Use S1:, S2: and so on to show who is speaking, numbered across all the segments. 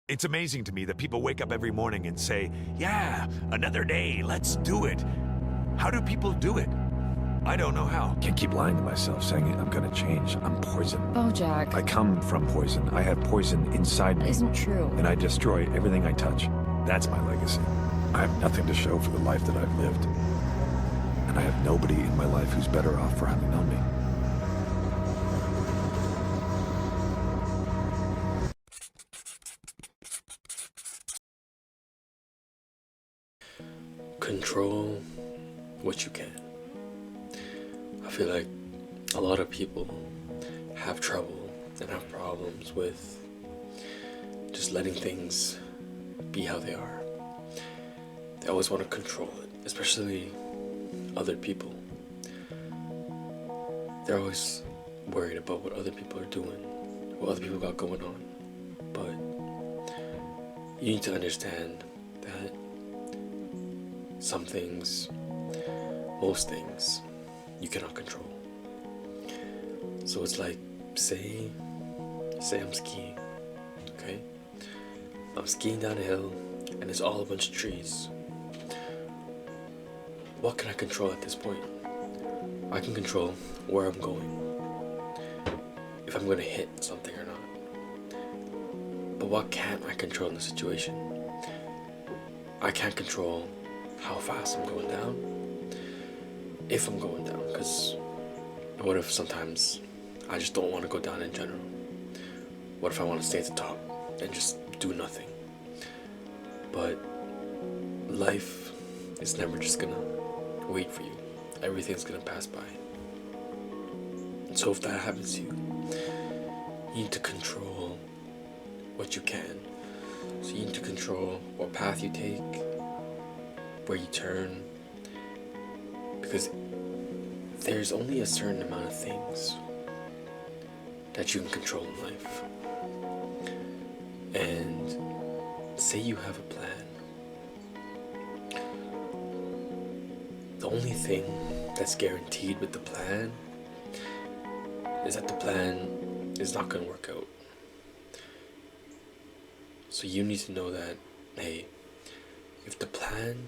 S1: It's amazing to me that people wake up every morning and say, yeah, another day, let's do it. How do people do it? I don't know how.
S2: Can't keep lying to myself, saying I'm gonna change. I'm poison.
S3: Bojack.
S2: I come from poison. I have poison inside
S3: That
S2: me.
S3: isn't true.
S2: And I destroy everything I touch. That's my legacy. I have nothing to show for the life that I've lived. And I have nobody in my life who's better off for having known me.
S4: Control what you can. I feel like a lot of people have trouble and have problems with just letting things be how they are. They always want to control it, especially other people. They're always worried about what other people are doing, what other people got going on. But you need to understand that some things, most things, you cannot control. So it's like, say I'm skiing, okay? I'm skiing down a hill and it's all a bunch of trees. What can I control at this point? I can control where I'm going, if I'm going to hit something or not. But what can't I control in the situation? I can't control how fast I'm going down, if I'm going down, because what if sometimes I just don't want to go down in general? What if I want to stay at the top and just do nothing? But life is never just gonna wait for you. Everything's gonna pass by. So if that happens to you, you need to control what you can. So you need to control what path you take, where you turn, because there's only a certain amount of things that you can control in life. And say you have a plan. The only thing that's guaranteed with the plan is that the plan is not going to work out. So you need to know that, hey, if the plan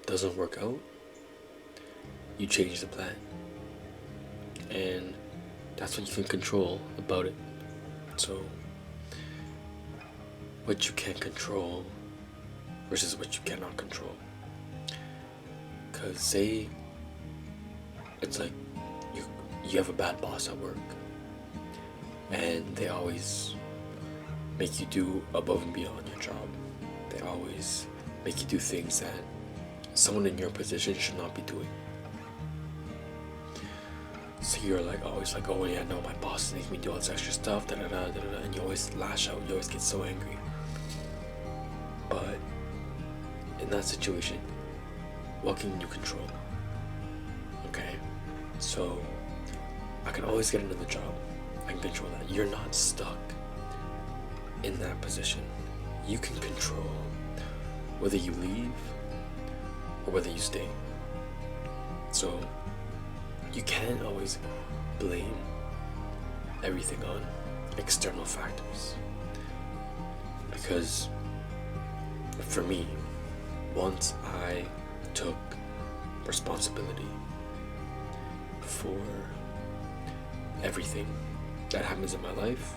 S4: doesn't work out, you change the plan. And that's what you can control about it. So what you can control versus what you cannot control. Because say it's like you have a bad boss at work and they always make you do above and beyond your job. They always make you do things that someone in your position should not be doing. So you're like always like, oh yeah, no, my boss is making me do all this extra stuff, da da da da da, and you always lash out, you always get so angry. But in that situation, what can you control? Okay, so I can always get another job. I can control that. You're not stuck in that position. You can control whether you leave or whether you stay. So you can't always blame everything on external factors. Because for me, once I took responsibility for everything that happens in my life,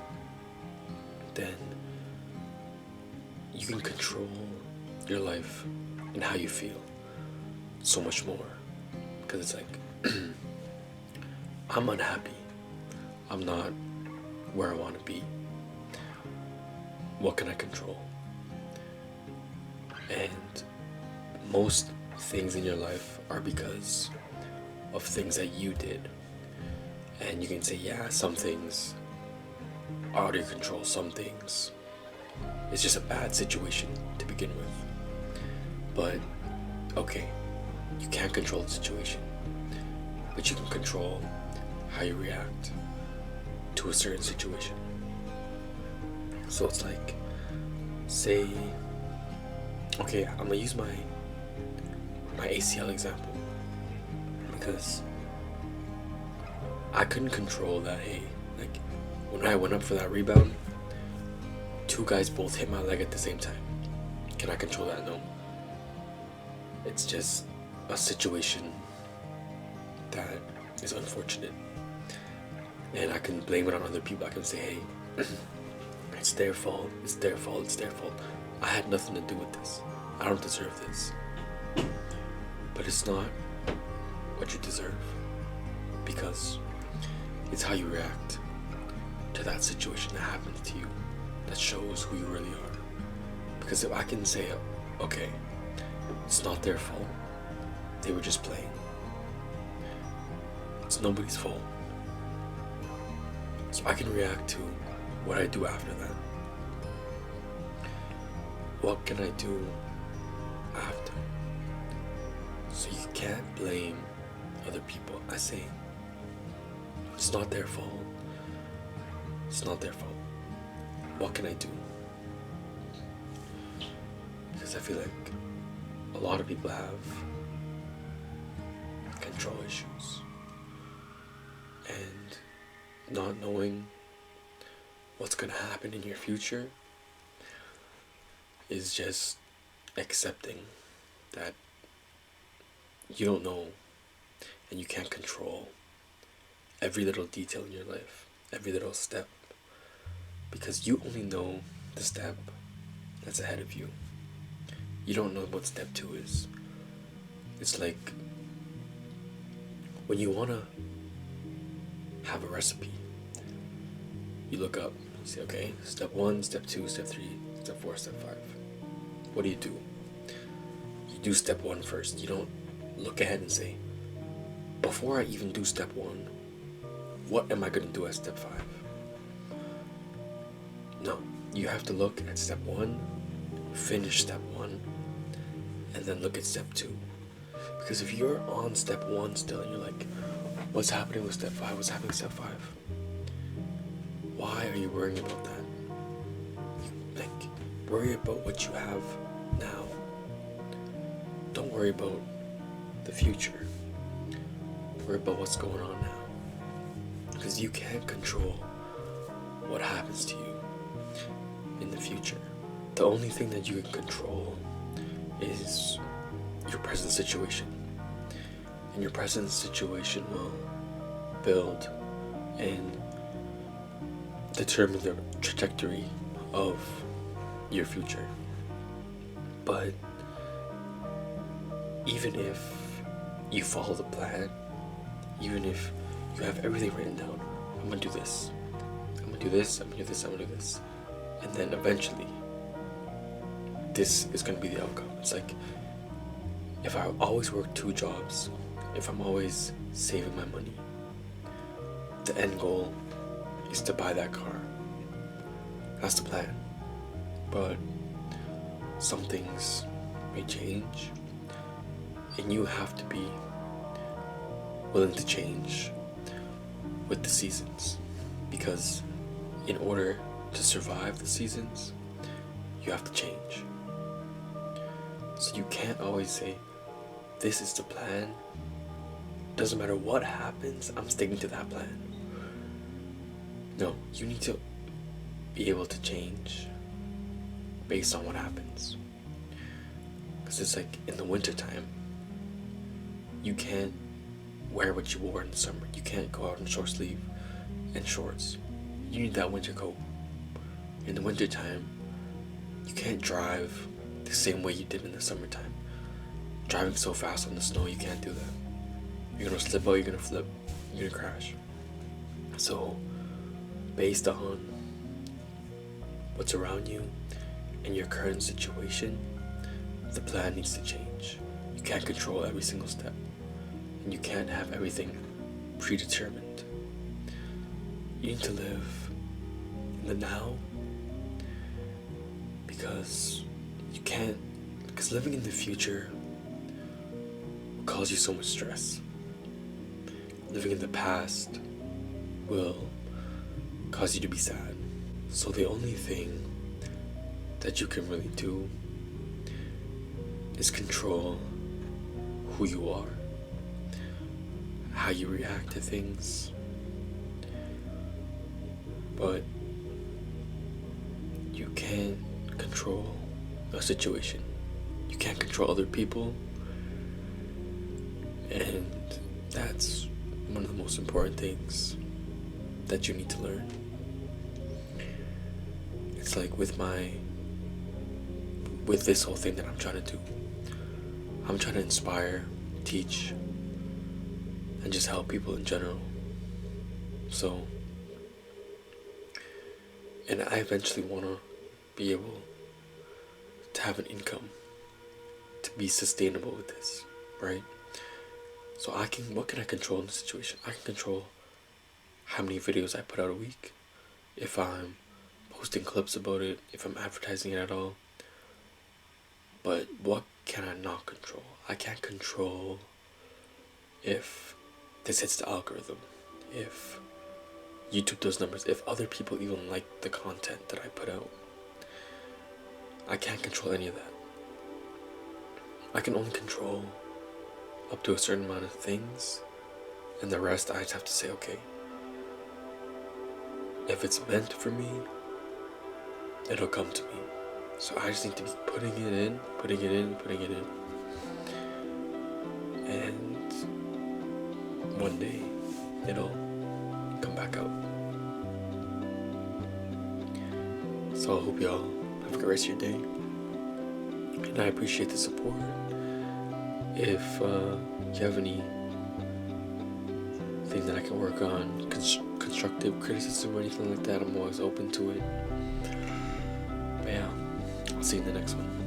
S4: then you can control your life and how you feel so much more. Because it's like, I'm unhappy. I'm not where I want to be. What can I control? And most things in your life are because of things that you did. And you can say, yeah, some things are out of your control, some things it's just a bad situation to begin with. But okay, you can't control the situation, but you can control how you react to a certain situation. So it's like, say, okay, I'm gonna use my ACL example, because I couldn't control that. Hey, like when I went up for that rebound two guys both hit my leg at the same time. Can I control that? No. It's just a situation that is unfortunate. And I can blame it on other people. I can say, hey, it's their fault, it's their fault, it's their fault. I had nothing to do with this. I don't deserve this. But it's not what you deserve, because it's how you react to that situation that happens to you that shows who you really are. Because if I can say, okay, it's not their fault, they were just playing, it's nobody's fault. So I can react to what I do after that. What can I do after? So you can't blame other people. I say, it's not their fault. It's not their fault. What can I do? Because I feel like a lot of people have control issues. And not knowing what's going to happen in your future is just accepting that you don't know and you can't control every little detail in your life, every little step, because you only know the step that's ahead of you. You don't know what step 2 is. It's like when you want to have a recipe, you look up, you say, okay, step 1, step 2, step 3, step 4, step 5. What do? You do step 1 first. You don't look ahead and say, before I even do step 1, what am I going to do at step 5? No, you have to look at step 1, finish step 1, and then look at step 2. Because if you're on step 1 still and you're like, what's happening with step 5? What's happening with step 5? Why are you worrying about that? Worry about what you have now. Don't worry about the future. Worry about what's going on now. Because you can't control what happens to you in the future. The only thing that you can control is your present situation. And your present situation will build and determine the trajectory of your future. But even if you follow the plan, even if you have everything written down, I'm gonna do this, I'm gonna do this, I'm gonna do this, I'm gonna do this, and then eventually this is gonna be the outcome. It's like, if I always work 2 jobs, if I'm always saving my money, the end goal is to buy that car. That's the plan. But some things may change, and you have to be willing to change with the seasons, because in order to survive the seasons, you have to change. So you can't always say, this is the plan, doesn't matter what happens, I'm sticking to that plan. No, you need to be able to change based on what happens. Because it's like in the winter time, you can't wear what you wore in the summer. You can't go out in short sleeve and shorts. You need that winter coat. In the winter time, you can't drive the same way you did in the summertime. Driving so fast on the snow, you can't do that. You're gonna slip out, you're gonna flip, you're gonna crash. So, based on what's around you and your current situation, the plan needs to change. You can't control every single step, and you can't have everything predetermined. You need to live in the now, because living in the future will cause you so much stress. Living in the past will cause you to be sad. So the only thing that you can really do is control who you are, how you react to things. But you can't control a situation. You can't control other people. And that's one of the most important things that you need to learn. It's like with this whole thing that I'm trying to do, I'm trying to inspire, teach, and just help people in general. So, and I eventually want to be able to have an income, to be sustainable with this, right? So what can I control in the situation? I can control how many videos I put out a week, if I'm posting clips about it, if I'm advertising it at all. But what can I not control? I can't control if this hits the algorithm, if YouTube does numbers, if other people even like the content that I put out. I can't control any of that. I can only control up to a certain amount of things, and the rest I just have to say, okay, if it's meant for me, it'll come to me. So I just need to be putting it in. And one day, it'll come back out. So I hope y'all have a good rest of your day. And I appreciate the support. If you have any thing that I can work on, constructive criticism or anything like that, I'm always open to it. But yeah, I'll see you in the next one.